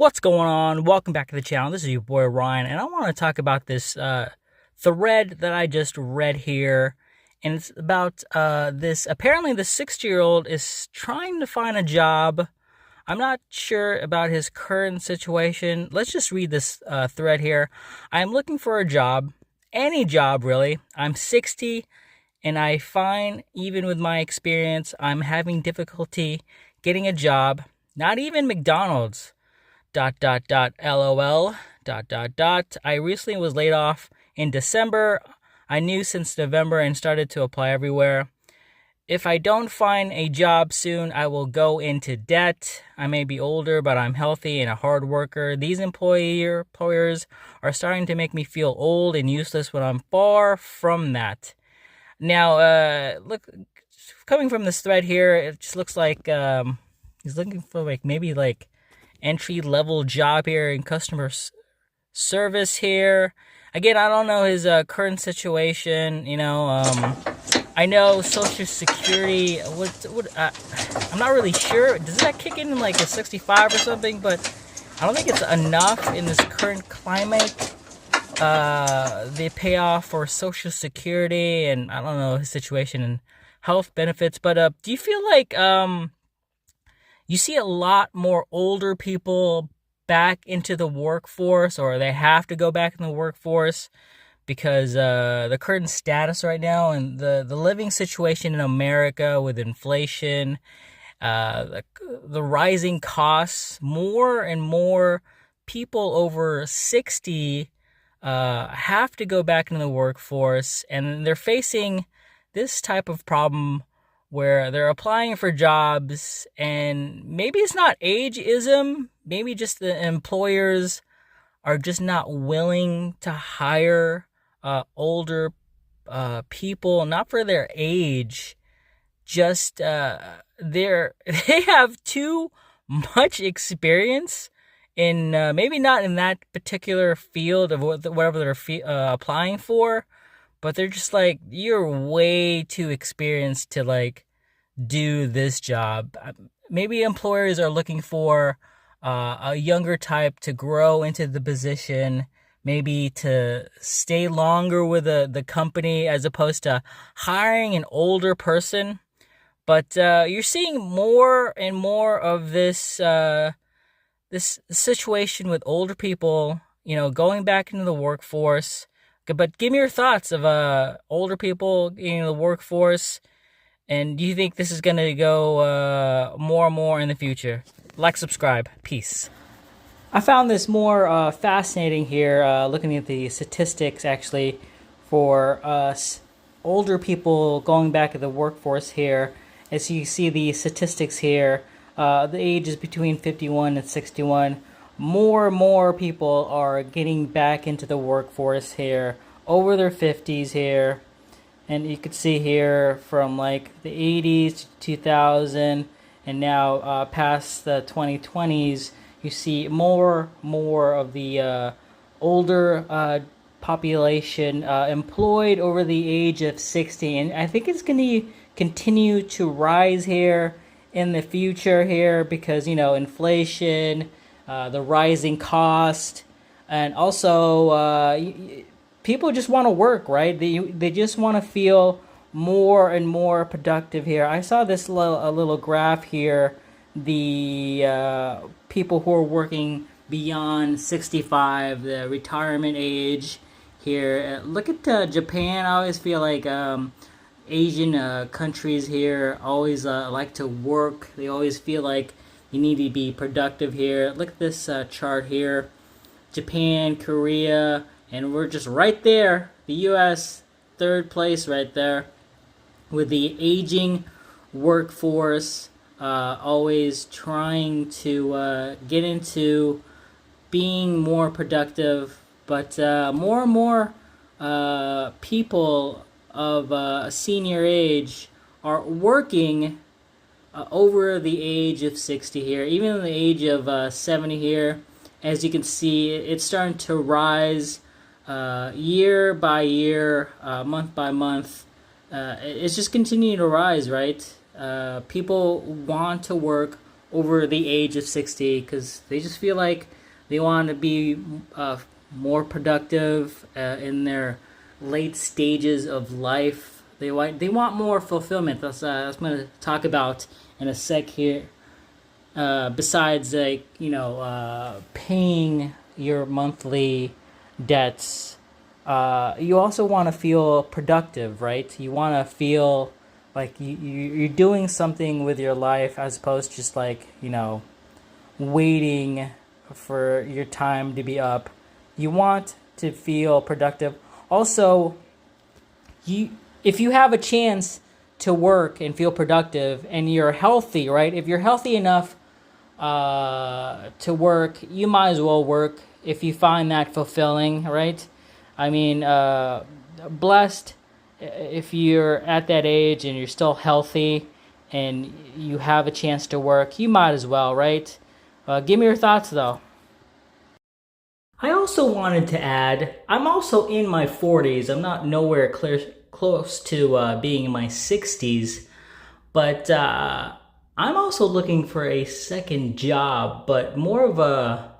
What's going on? Welcome back to the channel. This is your boy Ryan, and I want to talk about this thread that I just read here. And it's about this. Apparently, the 60-year-old is trying to find a job. I'm not sure about his current situation. Let's just read this thread here. I am looking for a job, any job really. I'm 60, and I find even with my experience, I'm having difficulty getting a job. Not even McDonald's LOL I recently was laid off in December. I knew since November and started to apply everywhere. If I don't find a job soon, I will go into debt. I may be older, but I'm healthy and a hard worker. These employers are starting to make me feel old and useless when I'm far from that. Now, look, coming from this thread here, it just looks like he's looking for maybe entry-level job here in customer service here. Again, I don't know his current situation. I know Social Security. I'm not really sure. Does that kick in like a 65 or something? But I don't think it's enough in this current climate. The payoff for Social Security, and I don't know his situation and health benefits. But do you feel like you see a lot more older people back into the workforce, or they have to go back in the workforce because the current status right now and the living situation in America with inflation, the rising costs, more and more people over 60 have to go back into the workforce, and they're facing this type of problem where they're applying for jobs, and maybe it's not ageism, maybe just the employers are just not willing to hire older people, not for their age, just they have too much experience in maybe not in that particular field of whatever they're applying for. But they're just like, you're way too experienced to do this job. Maybe employers are looking for a younger type to grow into the position, maybe to stay longer with the company as opposed to hiring an older person. But you're seeing more and more of this situation with older people, going back into the workforce. But give me your thoughts of older people in the workforce, and do you think this is going to go more and more in the future? Like, subscribe. Peace. I found this more fascinating here, looking at the statistics actually for older people going back to the workforce here. As you see the statistics here, the age is between 51 and 61. More and more people are getting back into the workforce here, over their 50s here. And you could see here from the 80s to 2000 and now past the 2020s, you see more of the older population employed over the age of 60. And I think it's going to continue to rise here in the future here because, inflation, the rising cost, and also people just want to work, right? They just want to feel more and more productive here. I saw this a little graph here, the people who are working beyond 65, the retirement age here. Look at Japan. I always feel like Asian countries here always like to work. They always feel like you need to be productive here. Look at this chart here. Japan, Korea, and we're just right there. The U.S., third place right there. With the aging workforce, always trying to get into being more productive. But more and more people of a senior age are working over the age of 60 here, even in the age of 70 here. As you can see, it's starting to rise year by year, month by month. It's just continuing to rise, right? People want to work over the age of 60 because they just feel like they want to be more productive in their late stages of life. They want more fulfillment. That's I'm going to talk about in a sec here. Besides, like, paying your monthly debts, you also want to feel productive, right? You want to feel like you're doing something with your life as opposed to just like, waiting for your time to be up. You want to feel productive. Also, if you have a chance to work and feel productive and you're healthy, right? If you're healthy enough to work, you might as well work if you find that fulfilling, right? I mean, blessed if you're at that age and you're still healthy and you have a chance to work, you might as well, right? Give me your thoughts though. I also wanted to add, I'm also in my 40s. I'm not nowhere close to being in my 60s, but I'm also looking for a second job, but more of a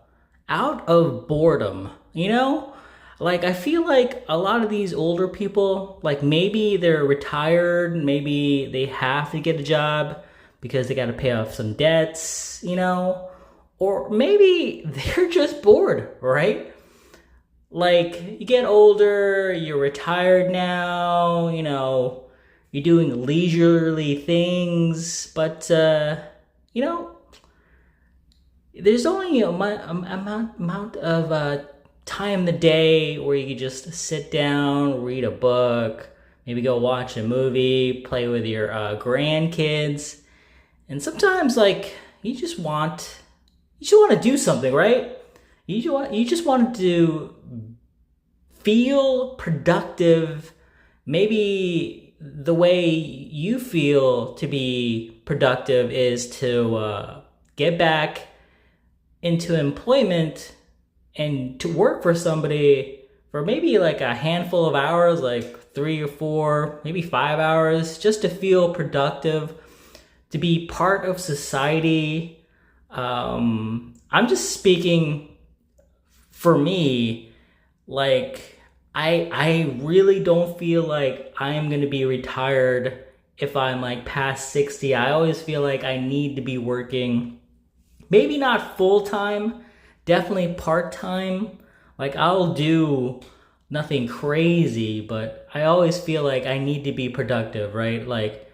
out of boredom, Like, I feel like a lot of these older people, like maybe they're retired, maybe they have to get a job because they got to pay off some debts, or maybe they're just bored, right? Like, you get older, you're retired now, you're doing leisurely things, but, there's only a amount of time in the day where you can just sit down, read a book, maybe go watch a movie, play with your grandkids. And sometimes, like, you just want to do something, right? You just want to feel productive. Maybe the way you feel to be productive is to get back into employment and to work for somebody for maybe like a handful of hours, like 3 or 4, maybe 5 hours, just to feel productive, to be part of society. I'm just speaking for me. Like, I really don't feel like I am going to be retired if I'm like past 60. I always feel like I need to be working, maybe not full time, definitely part time. Like, I'll do nothing crazy, but I always feel like I need to be productive, right? Like,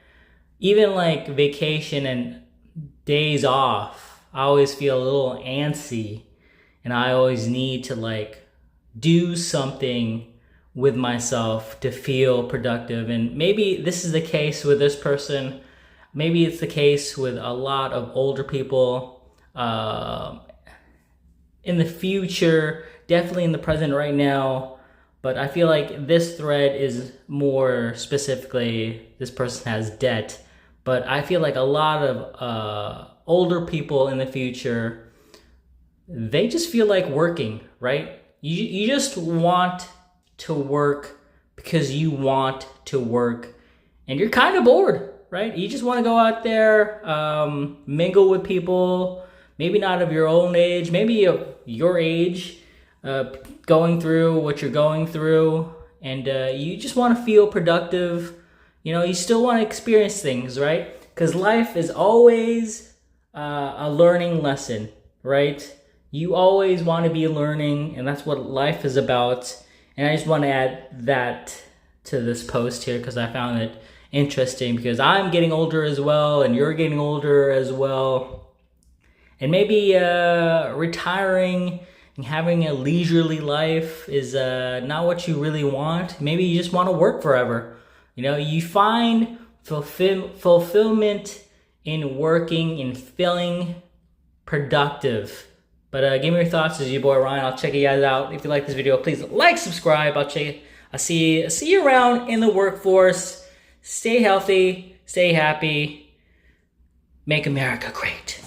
even like vacation and days off, I always feel a little antsy, and I always need to like do something with myself to feel productive. And maybe this is the case with this person. Maybe it's the case with a lot of older people. In the future, definitely in the present right now, but I feel like this thread is more specifically, this person has debt, but I feel like a lot of older people in the future, they just feel like working, right? You just want to work because you want to work, and you're kind of bored, right? You just want to go out there, mingle with people, maybe not of your own age, maybe of your age, going through what you're going through, and you just want to feel productive. You still want to experience things, right? Because life is always a learning lesson, right? You always want to be learning, and that's what life is about. And I just want to add that to this post here because I found it interesting, because I'm getting older as well, and you're getting older as well. And maybe retiring and having a leisurely life is not what you really want. Maybe you just want to work forever. You find fulfillment in working and feeling productive. But give me your thoughts. This is your boy Ryan. I'll check you guys out. If you like this video, please like, subscribe. I'll see you around in the workforce. Stay healthy, stay happy, make America great.